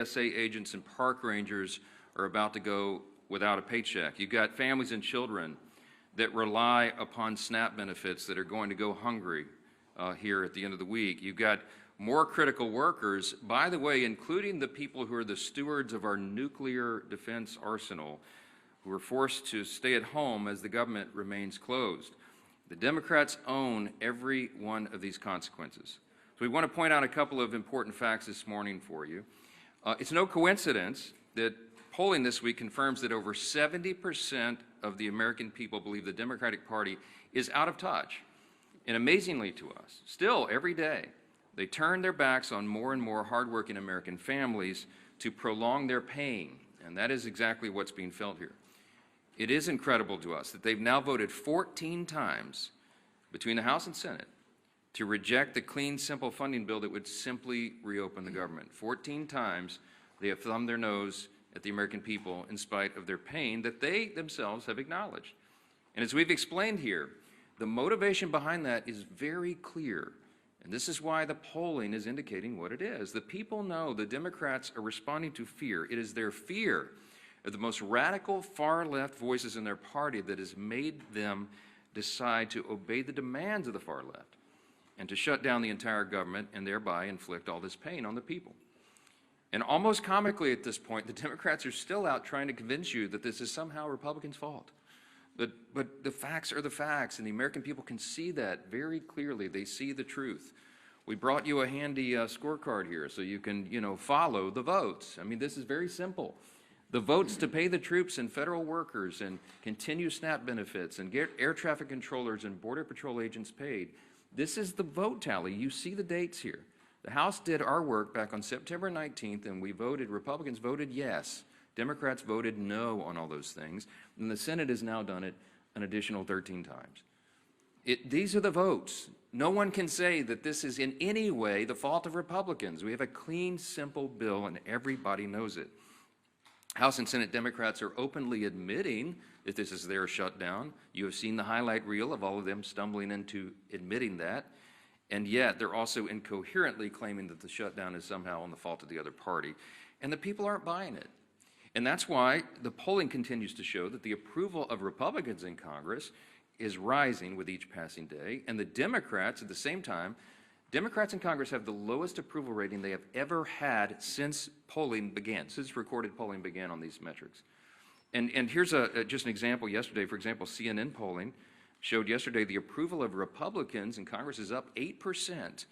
TSA agents and park rangers are about to go without a paycheck. You've got families and children that rely upon SNAP benefits that are going to go hungry here at the end of the week. You've got more critical workers, by the way, including the people who are the stewards of our nuclear defense arsenal, who are forced to stay at home as the government remains closed. The Democrats own every one of these consequences. So we want to point out a couple of important facts this morning for you. It's no coincidence that polling this week confirms that over 70% of the American people believe the Democratic Party is out of touch. And amazingly to us, still every day, they turn their backs on more and more hardworking American families to prolong their pain. And that is exactly what's being felt here. It is incredible to us that they've now voted 14 times between the House and Senate to reject the clean, simple funding bill that would simply reopen the government. 14 times they have thumbed their nose at the American people in spite of their pain that they themselves have acknowledged. And as we've explained here, the motivation behind that is very clear. And this is why the polling is indicating what it is. The people know the Democrats are responding to fear. It is their fear of the most radical far-left voices in their party that has made them decide to obey the demands of the far left and to shut down the entire government and thereby inflict all this pain on the people. And almost comically at this point, the Democrats are still out trying to convince you that this is somehow Republicans' fault. But the facts are the facts, and the American people can see that very clearly. They see the truth. We brought you a handy scorecard here so you can, follow the votes. I mean, this is very simple. The votes to pay the troops and federal workers and continue SNAP benefits and get air traffic controllers and Border Patrol agents paid. This is the vote tally. You see the dates here. The House did our work back on September 19th, and we voted, Republicans voted yes. Democrats voted no on all those things, and the Senate has now done it an additional 13 times. These are the votes. No one can say that this is in any way the fault of Republicans. We have a clean, simple bill, and everybody knows it. House and Senate Democrats are openly admitting that this is their shutdown. You have seen the highlight reel of all of them stumbling into admitting that, and yet they're also incoherently claiming that the shutdown is somehow on the fault of the other party, and the people aren't buying it. And that's why the polling continues to show that the approval of Republicans in Congress is rising with each passing day, and the Democrats at the same time, Democrats in Congress have the lowest approval rating they have ever had since polling began, since recorded polling began on these metrics. And here's just an example yesterday. For example, CNN polling showed yesterday the approval of Republicans in Congress is up 8%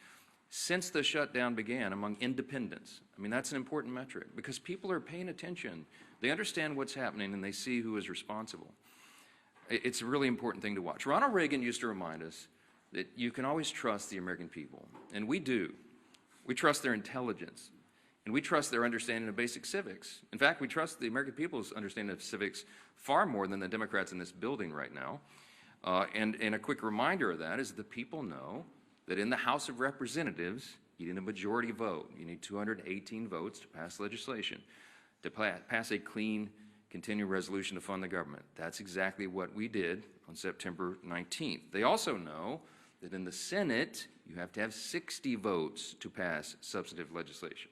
since the shutdown began among independents. I mean, that's an important metric because people are paying attention. They understand what's happening and they see who is responsible. It's a really important thing to watch. Ronald Reagan used to remind us that you can always trust the American people, and we do. We trust their intelligence, and we trust their understanding of basic civics. In fact, we trust the American people's understanding of civics far more than the Democrats in this building right now. And a quick reminder of that is the people know that in the House of Representatives, you need a majority vote. You need 218 votes to pass legislation, to pass a clean, continuing resolution to fund the government. That's exactly what we did on September 19th. They also know that in the Senate, you have to have 60 votes to pass substantive legislation.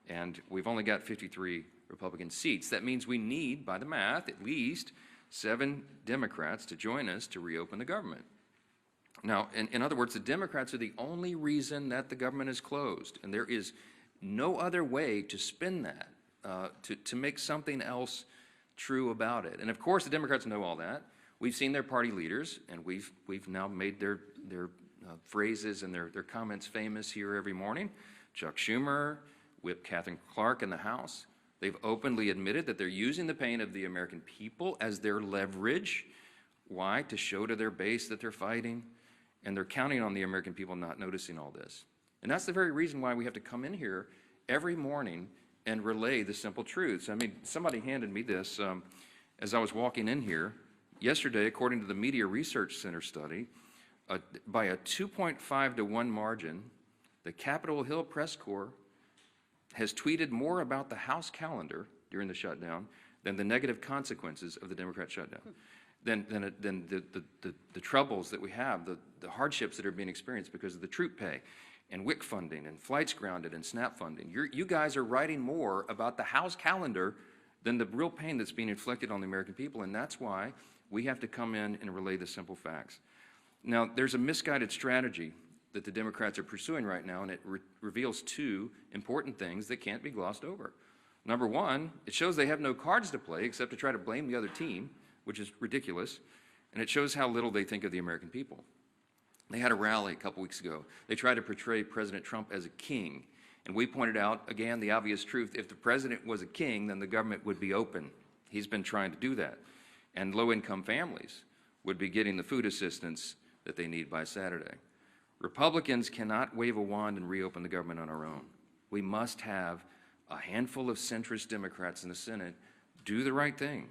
And we've only got 53 Republican seats. That means we need, by the math, at least 7 Democrats to join us to reopen the government. Now, in other words, the Democrats are the only reason that the government is closed, and there is no other way to spin that, to make something else true about it. And of course, the Democrats know all that. We've seen their party leaders, and we've now made their phrases and their comments famous here every morning. Chuck Schumer, Whip Catherine Clark in the House. They've openly admitted that they're using the pain of the American people as their leverage. Why? To show to their base that they're fighting. And they're counting on the American people not noticing all this. And that's the very reason why we have to come in here every morning and relay the simple truths. I mean, somebody handed me this as I was walking in here. Yesterday, according to the Media Research Center study, by a 2.5 to 1 margin, the Capitol Hill Press Corps has tweeted more about the House calendar during the shutdown than the negative consequences of the Democrat shutdown. Than the troubles that we have, the hardships that are being experienced because of the troop pay. and WIC funding and flights grounded and SNAP funding. You guys are writing more about the House calendar than the real pain that's being inflicted on the American people, and that's why we have to come in and relay the simple facts. Now, there's a misguided strategy that the Democrats are pursuing right now, and it reveals two important things that can't be glossed over. Number one, it shows they have no cards to play except to try to blame the other team, which is ridiculous, and it shows how little they think of the American people. They had a rally a couple weeks ago. They tried to portray President Trump as a king, and we pointed out, again, the obvious truth. If the president was a king, then the government would be open. He's been trying to do that, and low-income families would be getting the food assistance that they need by Saturday. Republicans cannot wave a wand and reopen the government on our own. We must have a handful of centrist Democrats in the Senate do the right thing.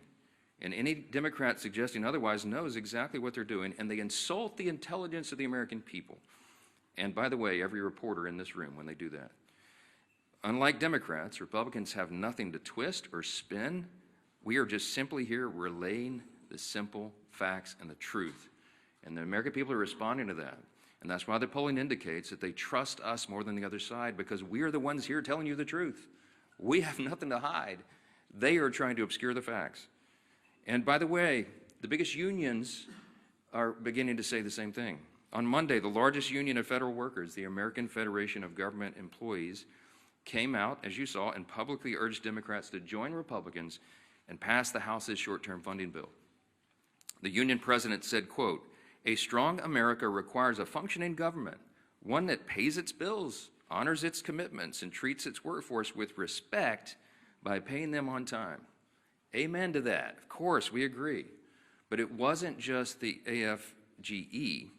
And any Democrat suggesting otherwise knows exactly what they're doing, and they insult the intelligence of the American people. And by the way, every reporter in this room when they do that. Unlike Democrats, Republicans have nothing to twist or spin. We are just simply here relaying the simple facts and the truth. And the American people are responding to that. And that's why the polling indicates that they trust us more than the other side, because we are the ones here telling you the truth. We have nothing to hide. They are trying to obscure the facts. And by the way, the biggest unions are beginning to say the same thing. On Monday, the largest union of federal workers, the American Federation of Government Employees, came out, as you saw, and publicly urged Democrats to join Republicans and pass the House's short-term funding bill. The union president said, quote, "A strong America requires a functioning government, one that pays its bills, honors its commitments, and treats its workforce with respect by paying them on time." Amen to that. Of course, we agree. But it wasn't just the AFGE.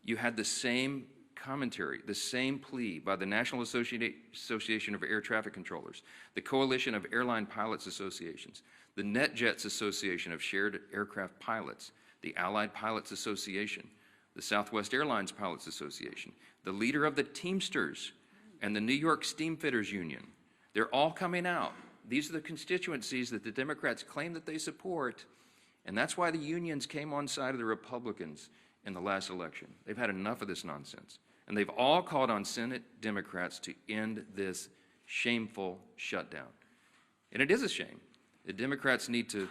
You had the same commentary, the same plea by the National Association of Air Traffic Controllers, the Coalition of Airline Pilots Associations, the NetJets Association of Shared Aircraft Pilots, the Allied Pilots Association, the Southwest Airlines Pilots Association, the leader of the Teamsters, and the New York Steamfitters Union. They're all coming out. These are the constituencies that the Democrats claim that they support, and that's why the unions came on side of the Republicans in the last election. They've had enough of this nonsense, and they've all called on Senate Democrats to end this shameful shutdown. And it is a shame. The Democrats need to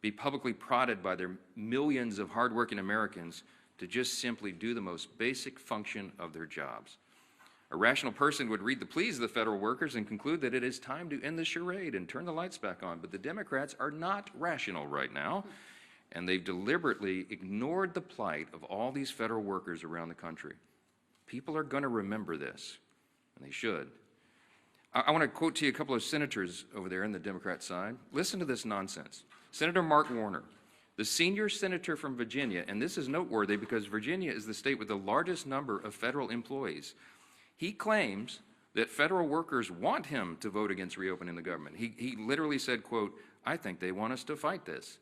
be publicly prodded by their millions of hardworking Americans to just simply do the most basic function of their jobs. A rational person would read the pleas of the federal workers and conclude that it is time to end the charade and turn the lights back on. But the Democrats are not rational right now, and they've deliberately ignored the plight of all these federal workers around the country. People are going to remember this, and they should. I want to quote to you a couple of senators over there on the Democrat side. Listen to this nonsense. Senator Mark Warner, the senior senator from Virginia, and this is noteworthy because Virginia is the state with the largest number of federal employees. He claims that federal workers want him to vote against reopening the government. He literally said, quote, "I think they want us to fight this."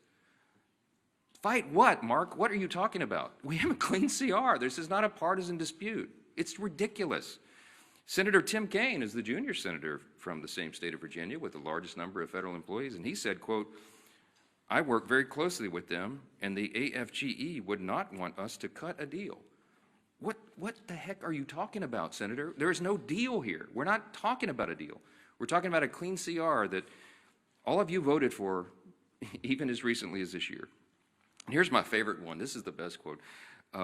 Fight what, Mark? What are you talking about? We have a clean CR. This is not a partisan dispute. It's ridiculous. Senator Tim Kaine is the junior senator from the same state of Virginia with the largest number of federal employees, and he said, quote, "I work very closely with them, and the AFGE would not want us to cut a deal." What the heck are you talking about, Senator? There is no deal here. We're not talking about a deal. We're talking about a clean CR that all of you voted for even as recently as this year. And here's my favorite one. This is the best quote.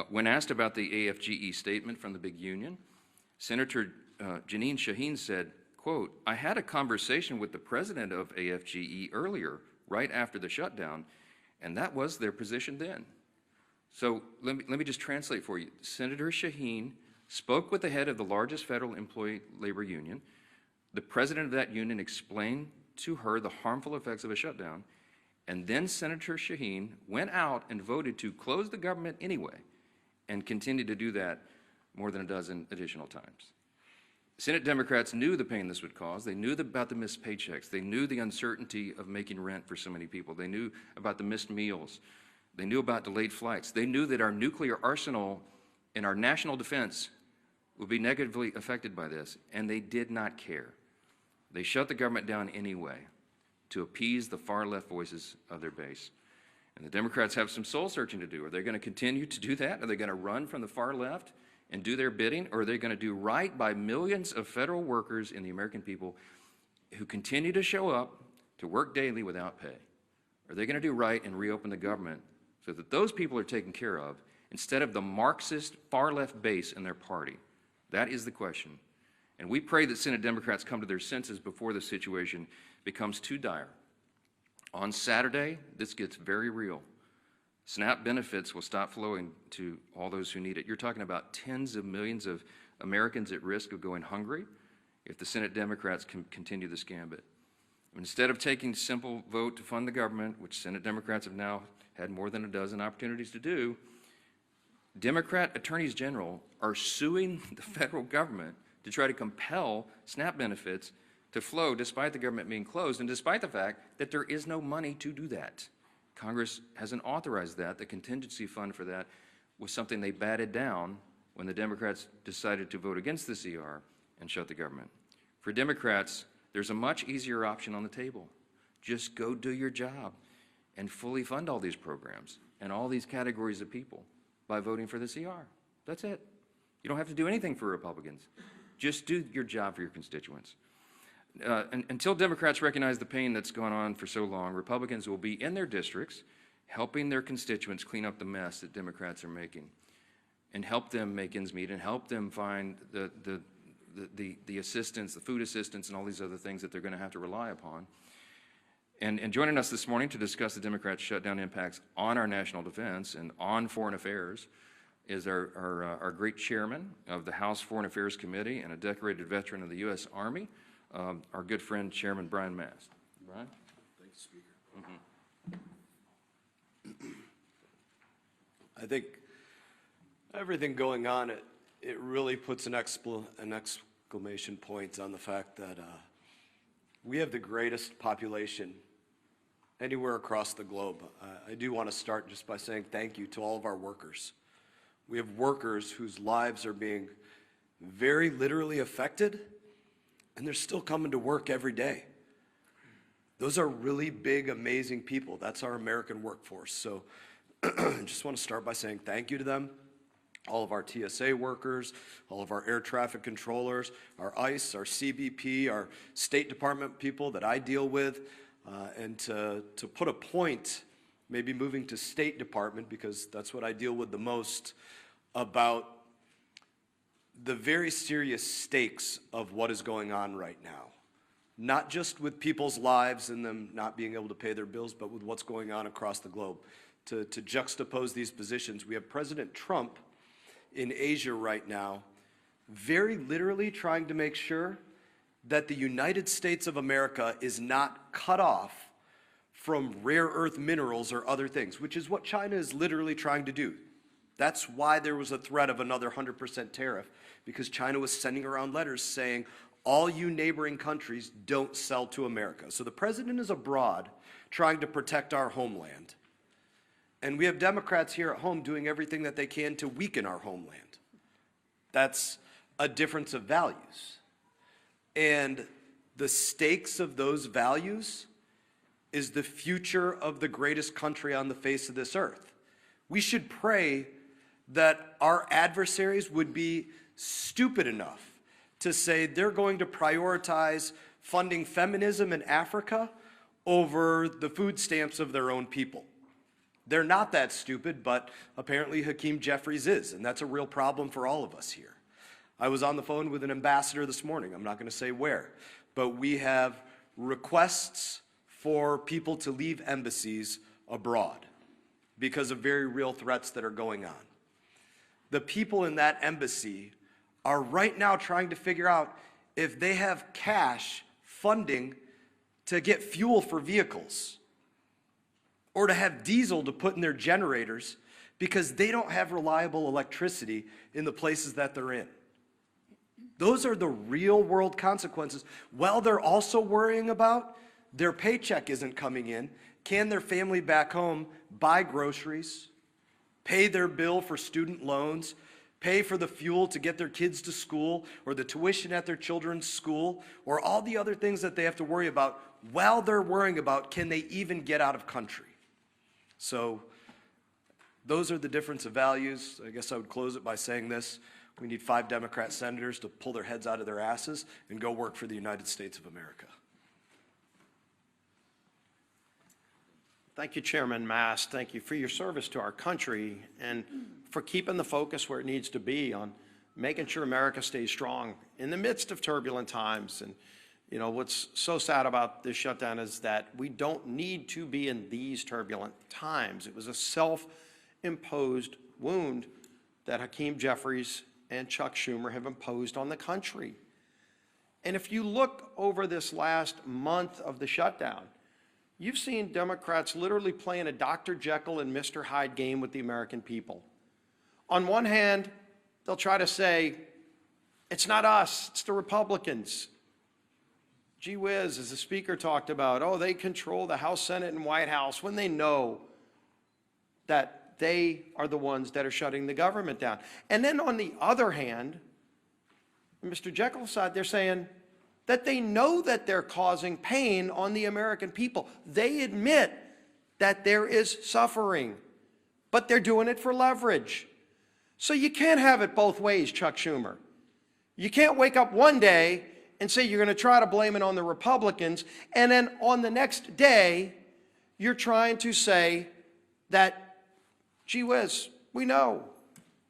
When asked about the AFGE statement from the big union, Senator Jeanine Shaheen said, quote, "I had a conversation with the president of AFGE earlier, right after the shutdown, and that was their position then." So let me just translate for you. Senator Shaheen spoke with the head of the largest federal employee labor union. The president of that union explained to her the harmful effects of a shutdown, and then Senator Shaheen went out and voted to close the government anyway and continued to do that more than a dozen additional times. Senate Democrats knew the pain this would cause. They knew about the missed paychecks. They knew the uncertainty of making rent for so many people. They knew about the missed meals. They knew about delayed flights. They knew that our nuclear arsenal and our national defense would be negatively affected by this, and they did not care. They shut the government down anyway to appease the far-left voices of their base. And the Democrats have some soul-searching to do. Are they going to continue to do that? Are they going to run from the far left and do their bidding, or are they going to do right by millions of federal workers and the American people who continue to show up to work daily without pay? Are they going to do right and reopen the government so that those people are taken care of instead of the Marxist far-left base in their party? That is the question. And we pray that Senate Democrats come to their senses before the situation becomes too dire. On Saturday, this gets very real. SNAP benefits will stop flowing to all those who need it. You're talking about tens of millions of Americans at risk of going hungry if the Senate Democrats can continue this gambit. Instead of taking a simple vote to fund the government, which Senate Democrats have now had more than a dozen opportunities to do, Democrat attorneys general are suing the federal government to try to compel SNAP benefits to flow despite the government being closed and despite the fact that there is no money to do that. Congress hasn't authorized that. The contingency fund for that was something they batted down when the Democrats decided to vote against the CR and shut the government. For Democrats, there's a much easier option on the table. Just go do your job and fully fund all these programs and all these categories of people by voting for the CR. That's it. You don't have to do anything for Republicans. Just do your job for your constituents. Until Democrats recognize the pain that's gone on for so long, Republicans will be in their districts helping their constituents clean up the mess that Democrats are making and help them make ends meet and help them find the assistance, the food assistance, and all these other things that they're going to have to rely upon. And joining us this morning to discuss the Democrats' shutdown impacts on our national defense and on foreign affairs is our great chairman of the House Foreign Affairs Committee and a decorated veteran of the U.S. Army, our good friend, Chairman Brian Mast. Brian? Thank you, Speaker. I think everything going on, it really puts an exclamation point on the fact that we have the greatest population anywhere across the globe. I do want to start just by saying thank you to all of our workers. We have workers whose lives are being very literally affected, and they're still coming to work every day. Those are really big, amazing people. That's our American workforce. So I just want to start by saying thank you to them, all of our TSA workers, all of our air traffic controllers, our ICE, our CBP, our State Department people that I deal with, and to put a point, maybe moving to State Department, because that's what I deal with the most, about the very serious stakes of what is going on right now. Not just with people's lives and them not being able to pay their bills, but with what's going on across the globe. To juxtapose these positions, we have President Trump in Asia right now, very literally trying to make sure that the United States of America is not cut off from rare earth minerals or other things, which is what China is literally trying to do. That's why there was a threat of another 100% tariff, because China was sending around letters saying, all you neighboring countries don't sell to America. So the president is abroad trying to protect our homeland. And we have Democrats here at home doing everything that they can to weaken our homeland. That's a difference of values. And the stakes of those values is the future of the greatest country on the face of this earth. We should pray that our adversaries would be stupid enough to say they're going to prioritize funding feminism in Africa over the food stamps of their own people. They're not that stupid, but apparently Hakeem Jeffries is, and that's a real problem for all of us here. I was on the phone with an ambassador this morning. I'm not going to say where, but we have requests for people to leave embassies abroad because of very real threats that are going on. The people in that embassy are right now trying to figure out if they have cash funding to get fuel for vehicles or to have diesel to put in their generators because they don't have reliable electricity in the places that they're in. Those are the real world consequences. While they're also worrying about their paycheck isn't coming in, can their family back home buy groceries, pay their bill for student loans, pay for the fuel to get their kids to school, or the tuition at their children's school, or all the other things that they have to worry about while they're worrying about can they even get out of country. So those are the difference of values. I guess I would close it by saying this. We need 5 Democrat senators to pull their heads out of their asses and go work for the United States of America. Thank you, Chairman Mast. Thank you for your service to our country and for keeping the focus where it needs to be on making sure America stays strong in the midst of turbulent times. And you know, what's so sad about this shutdown is that we don't need to be in these turbulent times. It was a self-imposed wound that Hakeem Jeffries and Chuck Schumer have imposed on the country. And if you look over this last month of the shutdown, you've seen Democrats literally playing a Dr. Jekyll and Mr. Hyde game with the American people. On one hand, they'll try to say, it's not us, it's the Republicans. Gee whiz, as the speaker talked about, oh, they control the House, Senate, and White House, when they know that they are the ones that are shutting the government down. And then on the other hand, Mr. Jekyll's side, they're saying that they know that they're causing pain on the American people. They admit that there is suffering, but they're doing it for leverage. So you can't have it both ways, Chuck Schumer. You can't wake up one day and say you're going to try to blame it on the Republicans, and then on the next day, you're trying to say that, gee whiz, we know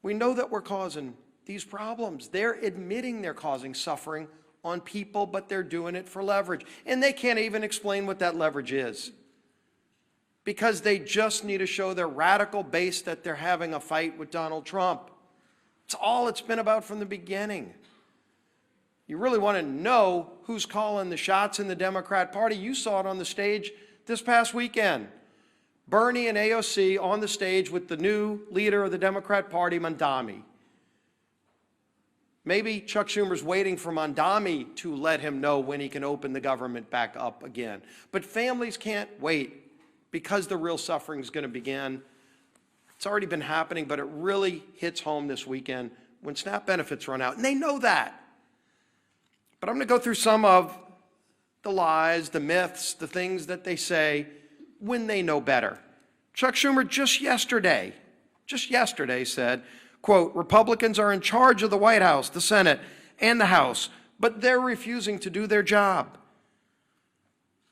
that we're causing these problems. They're admitting they're causing suffering on people, but they're doing it for leverage. And they can't even explain what that leverage is, because they just need to show their radical base that they're having a fight with Donald Trump. It's all it's been about from the beginning. You really want to know who's calling the shots in the Democrat Party. You saw it on the stage this past weekend. Bernie and AOC on the stage with the new leader of the Democrat Party, Mondami. Maybe Chuck Schumer's waiting for Mondami to let him know when he can open the government back up again. But families can't wait, because the real suffering is going to begin. It's already been happening, but it really hits home this weekend when SNAP benefits run out, and they know that. But I'm going to go through some of the lies, the myths, the things that they say when they know better. Chuck Schumer just yesterday said, quote, Republicans are in charge of the White House, the Senate, and the House, but they're refusing to do their job.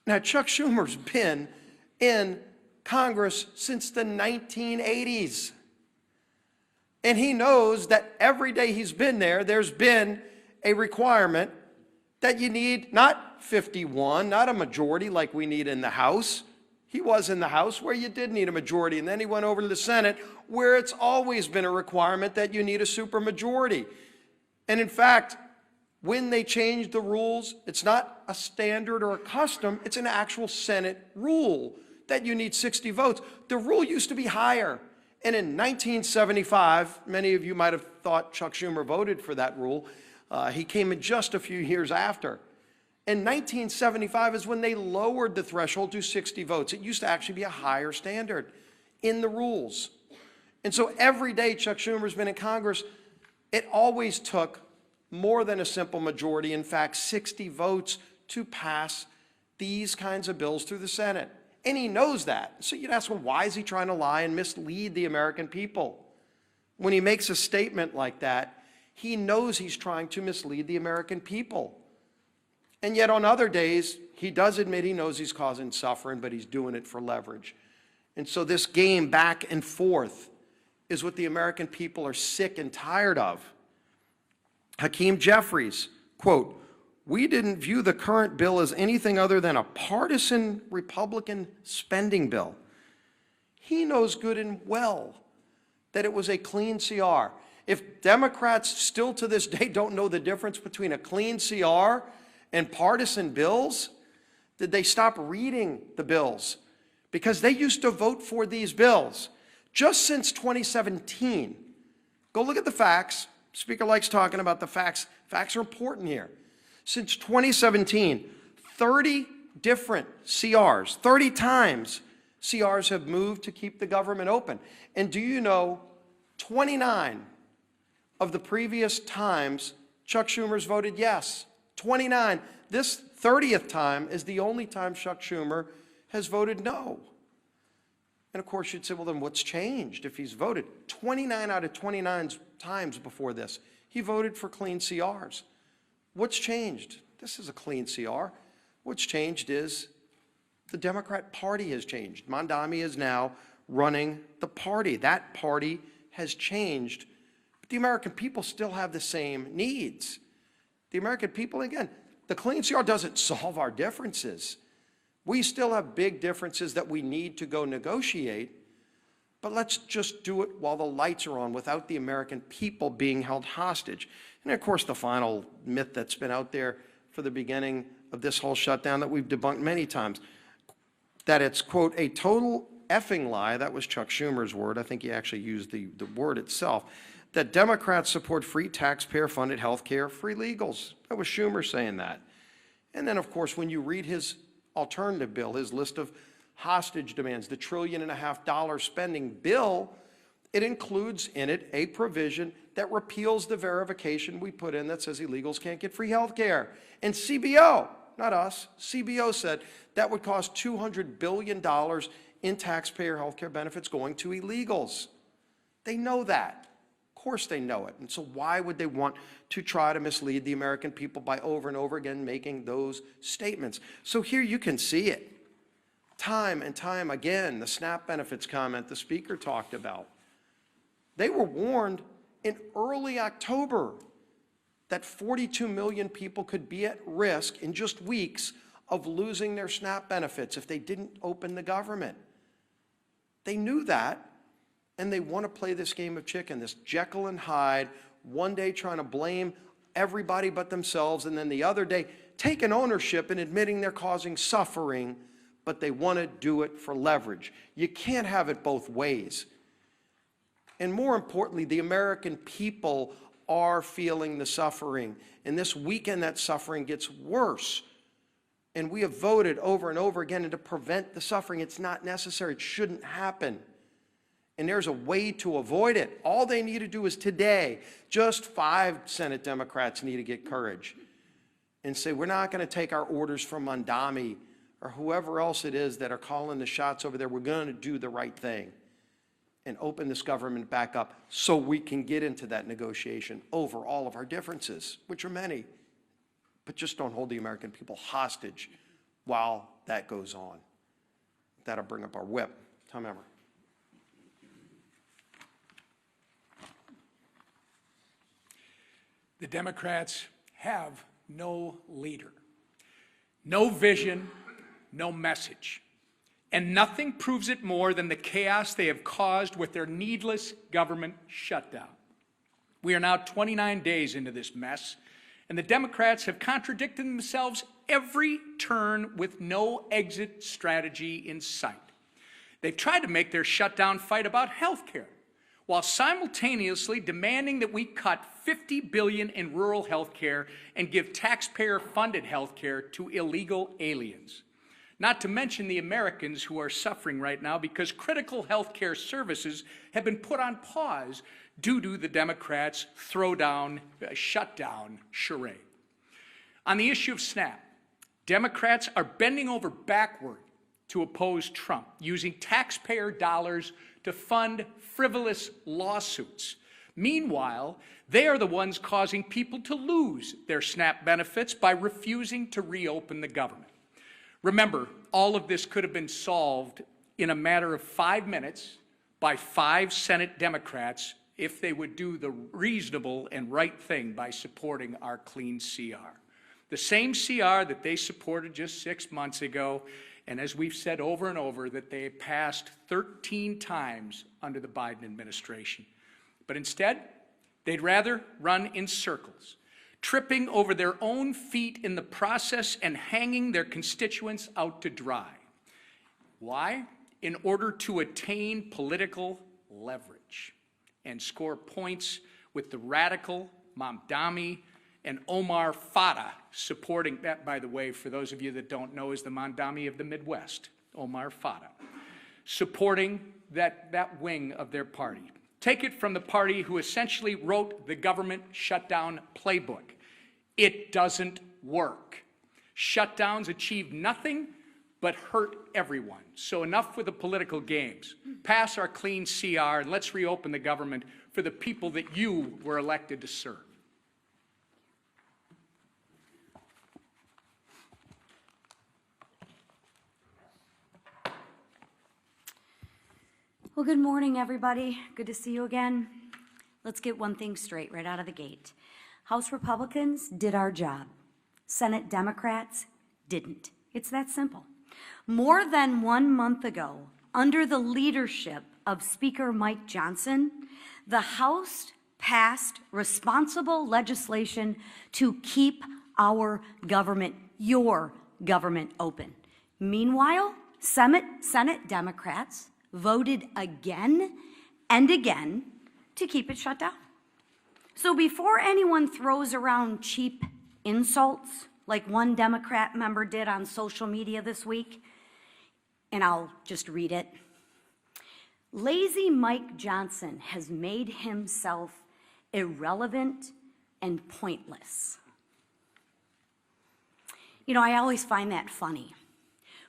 Now, Chuck Schumer's been in Congress since the 1980s. And he knows that every day he's been there, there's been a requirement that you need not 51, not a majority like we need in the House. He was in the House where you did need a majority, and then he went over to the Senate where it's always been a requirement that you need a supermajority. And in fact, when they changed the rules, it's not a standard or a custom, it's an actual Senate rule that you need 60 votes. The rule used to be higher. And in 1975, many of you might have thought Chuck Schumer voted for that rule. He came in just a few years after. In 1975 is when they lowered the threshold to 60 votes. It used to actually be a higher standard in the rules. And so every day Chuck Schumer's been in Congress, it always took more than a simple majority, in fact, 60 votes to pass these kinds of bills through the Senate. And he knows that. So you'd ask him, why is he trying to lie and mislead the American people? When he makes a statement like that, he knows he's trying to mislead the American people. And yet on other days, he does admit he knows he's causing suffering, but he's doing it for leverage. And so this game back and forth is what the American people are sick and tired of. Hakeem Jeffries, quote, we didn't view the current bill as anything other than a partisan Republican spending bill. He knows good and well that it was a clean CR. If Democrats still to this day don't know the difference between a clean CR and partisan bills, did they stop reading the bills? Because they used to vote for these bills just since 2017. Go look at the facts. Speaker likes talking about the facts. Facts are important here. Since 2017, 30 different CRs, 30 times CRs have moved to keep the government open. And do you know 29 of the previous times Chuck Schumer's voted yes? 29. This 30th time is the only time Chuck Schumer has voted no. And of course you'd say, well, then what's changed if he's voted? 29 out of 29 times before this, He voted for clean CRs. What's changed? This is a clean CR. What's changed is the Democrat Party has changed. Mondami is now running the party. That party has changed. But the American people still have the same needs. The American people, again, the clean CR doesn't solve our differences. We still have big differences that we need to go negotiate, but let's just do it while the lights are on without the American people being held hostage. And of course, the final myth that's been out there for the beginning of this whole shutdown that we've debunked many times, that it's, quote, a total effing lie, that was Chuck Schumer's word, I think he actually used the word itself, that Democrats support free taxpayer-funded health care, free legals. That was Schumer saying that. And then, of course, when you read his alternative bill, his list of hostage demands, the $1.5 trillion spending bill, it includes in it a provision that repeals the verification we put in that says illegals can't get free health care. And CBO, not us, CBO said that would cost $200 billion in taxpayer health care benefits going to illegals. They know that. Of course they know it. And so why would they want to try to mislead the American people by over and over again making those statements? So here you can see it. Time and time again, the SNAP benefits comment the speaker talked about. They were warned in early October that 42 million people could be at risk in just weeks of losing their SNAP benefits if they didn't open the government. They knew that, and they want to play this game of chicken, this Jekyll and Hyde, one day trying to blame everybody but themselves, and then the other day taking ownership and admitting they're causing suffering, but they want to do it for leverage. You can't have it both ways. And more importantly, the American people are feeling the suffering. And this weekend, that suffering gets worse. And we have voted over and over again, and to prevent the suffering, it's not necessary. It shouldn't happen. And there's a way to avoid it. All they need to do is today, just 5 Senate Democrats need to get courage and say, we're not going to take our orders from Mondami or whoever else it is that are calling the shots over there. We're going to do the right thing and open this government back up so we can get into that negotiation over all of our differences, which are many. But just don't hold the American people hostage while that goes on. That'll bring up our whip. Tom Emmer. The Democrats have no leader, no vision, no message. And nothing proves it more than the chaos they have caused with their needless government shutdown. We are now 29 days into this mess, and the Democrats have contradicted themselves every turn with no exit strategy in sight. They've tried to make their shutdown fight about health care, while simultaneously demanding that we cut $50 billion in rural health care and give taxpayer-funded health care to illegal aliens. Not to mention the Americans who are suffering right now because critical health care services have been put on pause due to the Democrats' shutdown charade. On the issue of SNAP, Democrats are bending over backward to oppose Trump, using taxpayer dollars to fund frivolous lawsuits. Meanwhile, they are the ones causing people to lose their SNAP benefits by refusing to reopen the government. Remember, all of this could have been solved in a matter of 5 minutes by 5 Senate Democrats if they would do the reasonable and right thing by supporting our clean CR. The same CR that they supported just 6 months ago, and as we've said over and over, that they passed 13 times under the Biden administration. But instead, they'd rather run in circles, tripping over their own feet in the process and hanging their constituents out to dry. Why? In order to attain political leverage and score points with the radical Mamdani and Omar Fata supporting that, by the way, for those of you that don't know, is the Mamdani of the Midwest, Omar Fata, supporting that wing of their party. Take it from the party who essentially wrote the government shutdown playbook. It doesn't work. Shutdowns achieve nothing but hurt everyone. So enough with the political games. Pass our clean CR and let's reopen the government for the people that you were elected to serve. Well, good morning, everybody. Good to see you again. Let's get one thing straight right out of the gate. House Republicans did our job. Senate Democrats didn't. It's that simple. More than 1 month ago, under the leadership of Speaker Mike Johnson, the House passed responsible legislation to keep our government, your government, open. Meanwhile, Senate Democrats voted again and again to keep it shut down. So before anyone throws around cheap insults like one Democrat member did on social media this week, and I'll just read it. Lazy Mike Johnson has made himself irrelevant and pointless. You know, I always find that funny.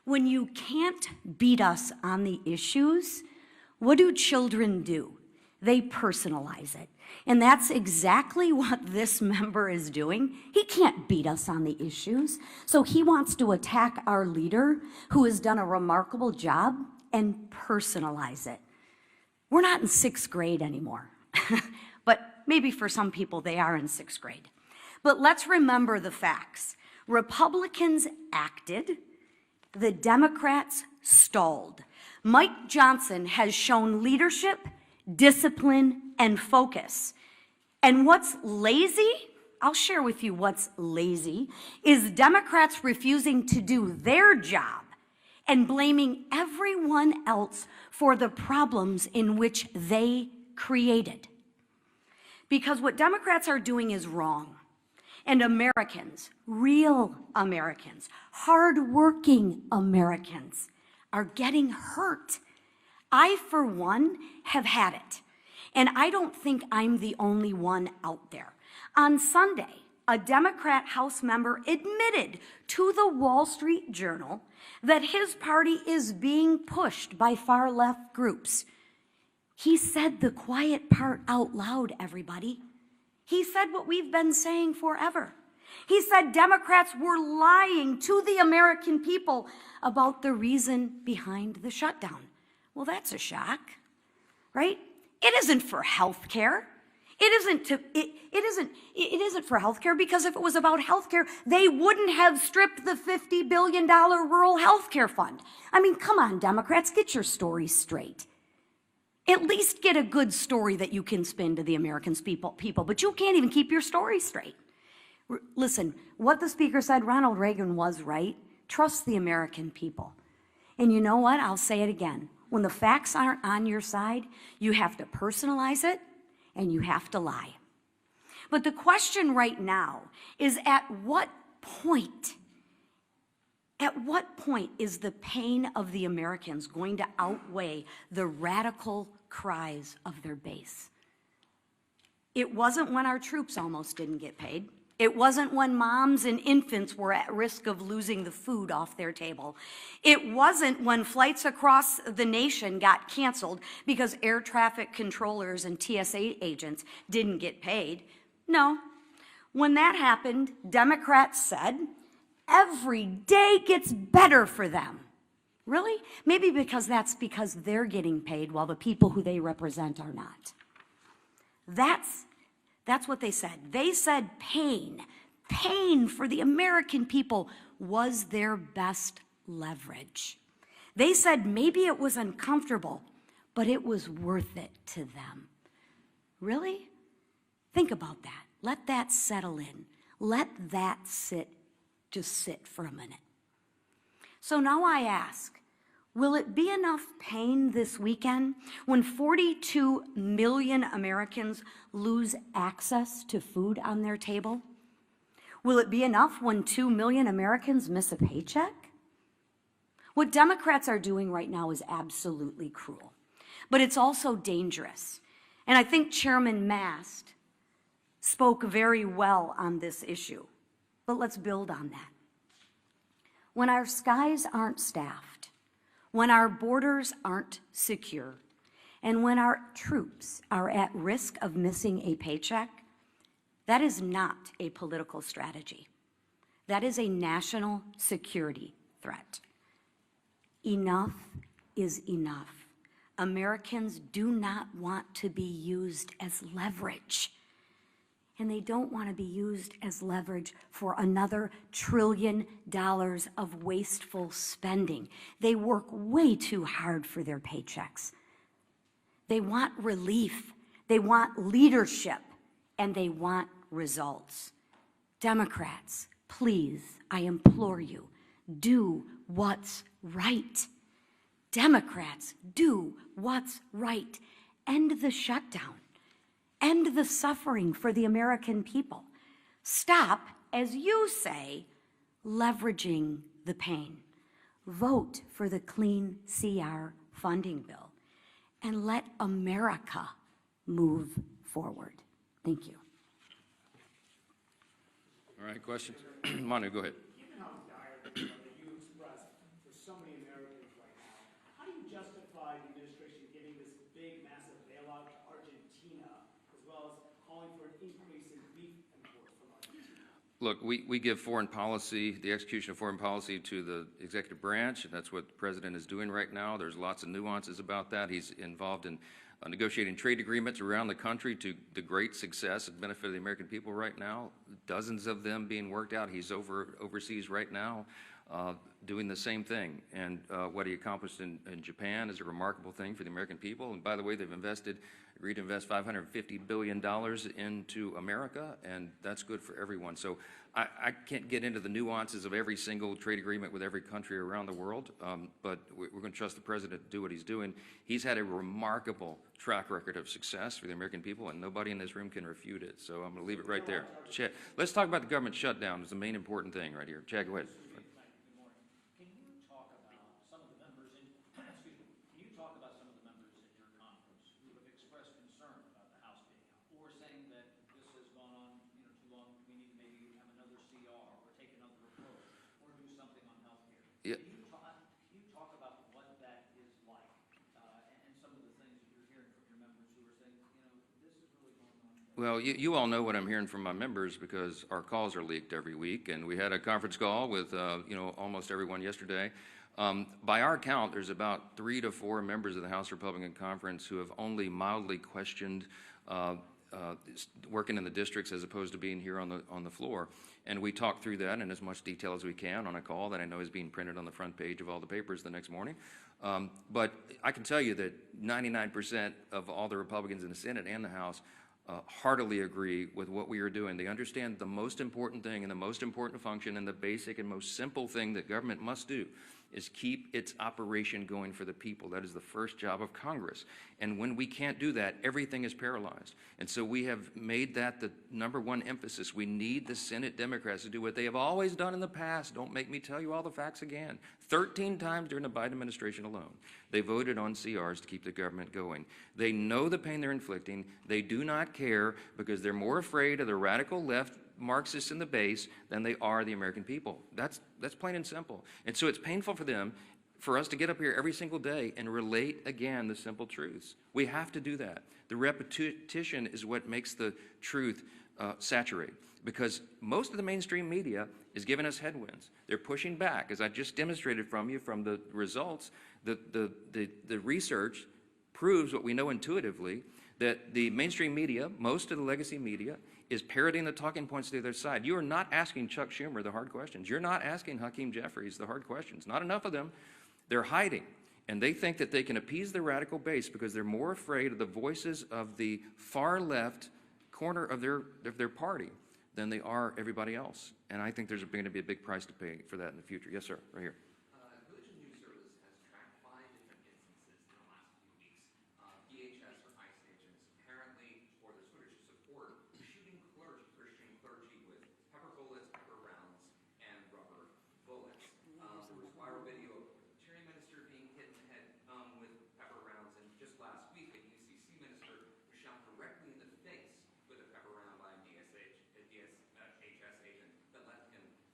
When you can't beat us on the issues, what do children do? They personalize it. And that's exactly what this member is doing. He can't beat us on the issues, so he wants to attack our leader, who has done a remarkable job, and personalize it. We're not in 6th grade anymore, but maybe for some people they are in 6th grade. But let's remember the facts. Republicans acted, the Democrats stalled. Mike Johnson has shown leadership, discipline, and focus. And what's lazy, I'll share with you what's lazy, is Democrats refusing to do their job and blaming everyone else for the problems in which they created. Because what Democrats are doing is wrong. And Americans, real Americans, hardworking Americans, are getting hurt. I, for one, have had it. And I don't think I'm the only one out there. On Sunday, a Democrat House member admitted to the Wall Street Journal that his party is being pushed by far-left groups. He said the quiet part out loud, everybody. He said what we've been saying forever. He said Democrats were lying to the American people about the reason behind the shutdown. Well, that's a shock, right? It isn't for health care. It isn't for health care, because if it was about health care, they wouldn't have stripped the $50 billion rural health care fund. I mean, come on, Democrats, get your story straight. At least get a good story that you can spin to the American people, but you can't even keep your story straight. Listen, what the speaker said, Ronald Reagan was right. Trust the American people. And you know what? I'll say it again. When the facts aren't on your side, you have to personalize it and you have to lie. But the question right now is, at what point is the pain of the Americans going to outweigh the radical cries of their base? It wasn't when our troops almost didn't get paid. It wasn't when moms and infants were at risk of losing the food off their table. It wasn't when flights across the nation got canceled because air traffic controllers and TSA agents didn't get paid. No. When that happened, Democrats said, every day gets better for them. Really? Maybe because they're getting paid while the people who they represent are not. That's what they said. They said pain for the American people was their best leverage. They said maybe it was uncomfortable, but it was worth it to them. Really? Think about that. Let that settle in. Let that just sit for a minute. So now I ask, will it be enough pain this weekend when 42 million Americans lose access to food on their table? Will it be enough when 2 million Americans miss a paycheck? What Democrats are doing right now is absolutely cruel, but it's also dangerous. And I think Chairman Mast spoke very well on this issue, but let's build on that. When our skies aren't staffed, when our borders aren't secure, and when our troops are at risk of missing a paycheck, that is not a political strategy. That is a national security threat. Enough is enough. Americans do not want to be used as leverage. And they don't want to be used as leverage for another $1 trillion of wasteful spending. They work way too hard for their paychecks. They want relief, they want leadership, and they want results. Democrats, please, I implore you, do what's right. Democrats, do what's right. End the shutdown. End the suffering for the American people. Stop, as you say, leveraging the pain. Vote for the Clean CR funding bill and let America move forward. Thank you. All right, questions? Manu, go ahead. Given how dire the you expressed for so many Americans right now, how do you justify the administration giving this big, massive bailout to Argentina, as well as calling for an increase in beef imports from Argentina? Look, we give foreign policy, the execution of foreign policy to the executive branch, and that's what the president is doing right now. There's lots of nuances about that. He's involved in negotiating trade agreements around the country to the great success and benefit of the American people right now. Dozens of them being worked out. He's overseas right now doing the same thing. And what he accomplished in Japan is a remarkable thing for the American people. And by the way, they've agreed to invest $550 billion into America, and that's good for everyone. So I can't get into the nuances of every single trade agreement with every country around the world, but we're going to trust the president to do what he's doing. He's had a remarkable track record of success for the American people, and nobody in this room can refute it. So I'm going to leave it right there. Chad, let's talk about the government shutdown. It's the main important thing right here. Chad, go ahead. Can you talk about some of the members in, excuse me, can you talk about some of the members in your conference who have expressed concern about the House being out, or saying that this has gone on, too long, we need to maybe have another CR or take another approach or do something on healthcare? Yeah. Can you talk about what that is like and some of the things that you're hearing from your members who are saying, this is really going on? Well, you all know what I'm hearing from my members because our calls are leaked every week, and we had a conference call with almost everyone yesterday. By our count, there's about 3 to 4 members of the House Republican Conference who have only mildly questioned working in the districts as opposed to being here on the floor. And we talked through that in as much detail as we can on a call that I know is being printed on the front page of all the papers the next morning. But I can tell you that 99% of all the Republicans in the Senate and the House heartily agree with what we are doing. They understand the most important thing and the most important function and the basic and most simple thing that government must do is keep its operation going for the people. That is the first job of Congress. And when we can't do that, everything is paralyzed. And so we have made that the #1 emphasis. We need the Senate Democrats to do what they have always done in the past. Don't make me tell you all the facts again. 13 times during the Biden administration alone, they voted on CRs to keep the government going. They know the pain they're inflicting. They do not care because they're more afraid of the radical left Marxists in the base than they are the American people. That's plain and simple. And so it's painful for them, for us to get up here every single day and relate again the simple truths. We have to do that. The repetition is what makes the truth saturate, because most of the mainstream media is giving us headwinds. They're pushing back, as I just demonstrated from you from the results. The research proves what we know intuitively, that the mainstream media, most of the legacy media, is parroting the talking points to the other side. You are not asking Chuck Schumer the hard questions. You're not asking Hakeem Jeffries the hard questions. Not enough of them. They're hiding. And they think that they can appease the radical base because they're more afraid of the voices of the far left corner of their party than they are everybody else. And I think there's going to be a big price to pay for that in the future. Yes, sir, right here. Religion News Service has tracked 5 different instances in the last few weeks. DHS or ICE agents apparently, or the Swedish support, shooting Christian clergy with pepper bullets, pepper rounds, and rubber bullets. There was viral video of a Presbyterian minister being hit in the head with pepper rounds, and just last week a UCC minister was shot directly in the face with a pepper round by a DHS agent that left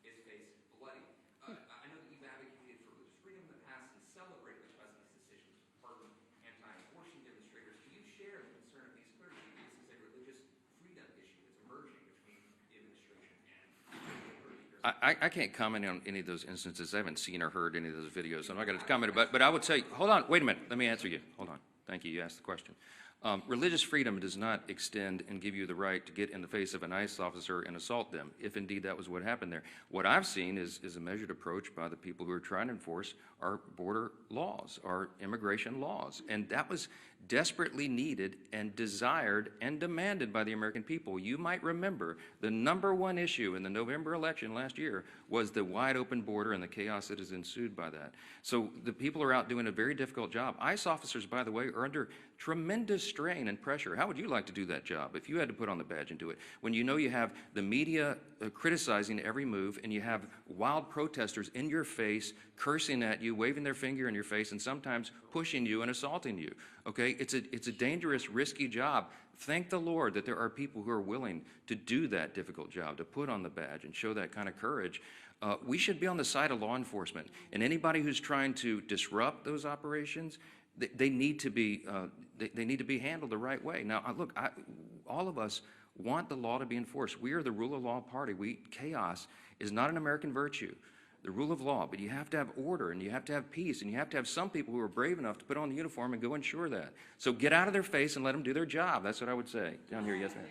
his face bloody. I know that you've advocated for religious freedom in the past and celebrate the president's decision to pardon anti-abortion demonstrators. Do you share the concern of these clergy? This is a religious freedom issue that's emerging between the administration and the clergy. I can't comment on any of those instances. I haven't seen or heard any of those videos. So I'm not going to comment. But I would say, hold on, wait a minute. Let me answer you. Hold on. Thank you. You asked the question. Religious freedom does not extend and give you the right to get in the face of an ICE officer and assault them, if indeed that was what happened there. What I've seen is a measured approach by the people who are trying to enforce our border laws, our immigration laws. And that was desperately needed and desired and demanded by the American people. You might remember the #1 issue in the November election last year was the wide open border and the chaos that has ensued by that. So the people are out doing a very difficult job. ICE officers, by the way, are under tremendous strain and pressure. How would you like to do that job if you had to put on the badge and do it? When you know you have the media criticizing every move and you have wild protesters in your face, cursing at you, waving their finger in your face, and sometimes pushing you and assaulting you, okay? It's a dangerous, risky job. Thank the Lord that there are people who are willing to do that difficult job, to put on the badge and show that kind of courage. We should be on the side of law enforcement, and anybody who's trying to disrupt those operations, they need to be handled the right way. Now, look, all of us want the law to be enforced. We are the rule of law party. Chaos is not an American virtue, the rule of law, but you have to have order, and you have to have peace, and you have to have some people who are brave enough to put on the uniform and go ensure that. So get out of their face and let them do their job. That's what I would say. Down here, yes, ma'am.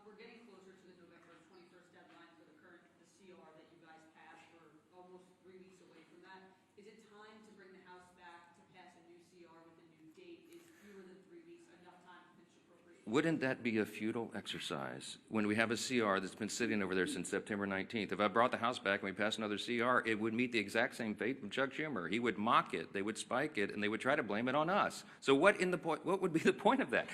We're getting closer to the November 21st deadline for the CR that you guys passed. We're almost 3 weeks away from that. Is it time to bring the House back to pass a new CR with a new date? Is fewer than 3 weeks enough time to finish appropriations? Wouldn't that be a futile exercise when we have a CR that's been sitting over there since September 19th? If I brought the House back and we passed another CR, it would meet the exact same fate of Chuck Schumer. He would mock it, they would spike it, and they would try to blame it on us. So what would be the point of that?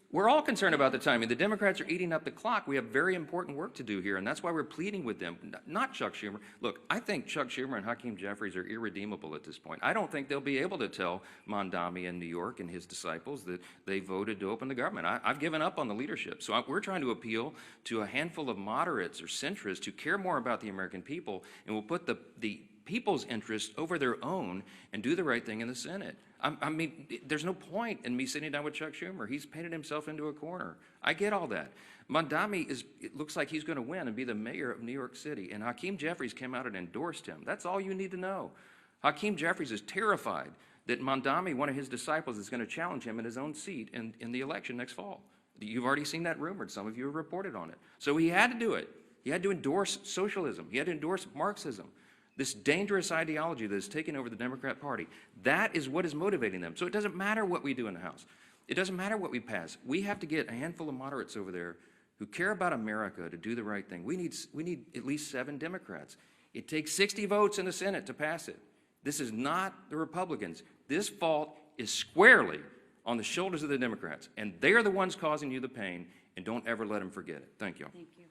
We're all concerned about the timing. The Democrats are eating up the clock. We have very important work to do here, and that's why we're pleading with them, not Chuck Schumer. Look, I think Chuck Schumer and Hakeem Jeffries are irredeemable at this point. I don't think they'll be able to tell Mondami in New York and his disciples that they voted to open the government. I've given up on the leadership. So we're trying to appeal to a handful of moderates or centrists who care more about the American people and will put the people's interest over their own and do the right thing in the Senate. I mean, there's no point in me sitting down with Chuck Schumer. He's painted himself into a corner. I get all that. Mondami it looks like he's going to win and be the mayor of New York City, and Hakeem Jeffries came out and endorsed him. That's all you need to know. Hakeem Jeffries is terrified that Mondami, one of his disciples, is going to challenge him in his own seat in the election next fall. You've already seen that rumored. Some of you have reported on it. So he had to do it. He had to endorse socialism. He had to endorse Marxism. This dangerous ideology that has taken over the Democrat Party. That is what is motivating them. So it doesn't matter what we do in the House. It doesn't matter what we pass. We have to get a handful of moderates over there who care about America to do the right thing. We need at least 7 Democrats. It takes 60 votes in the Senate to pass it. This is not the Republicans. This fault is squarely on the shoulders of the Democrats, and they are the ones causing you the pain, and don't ever let them forget it. Thank you. Thank you.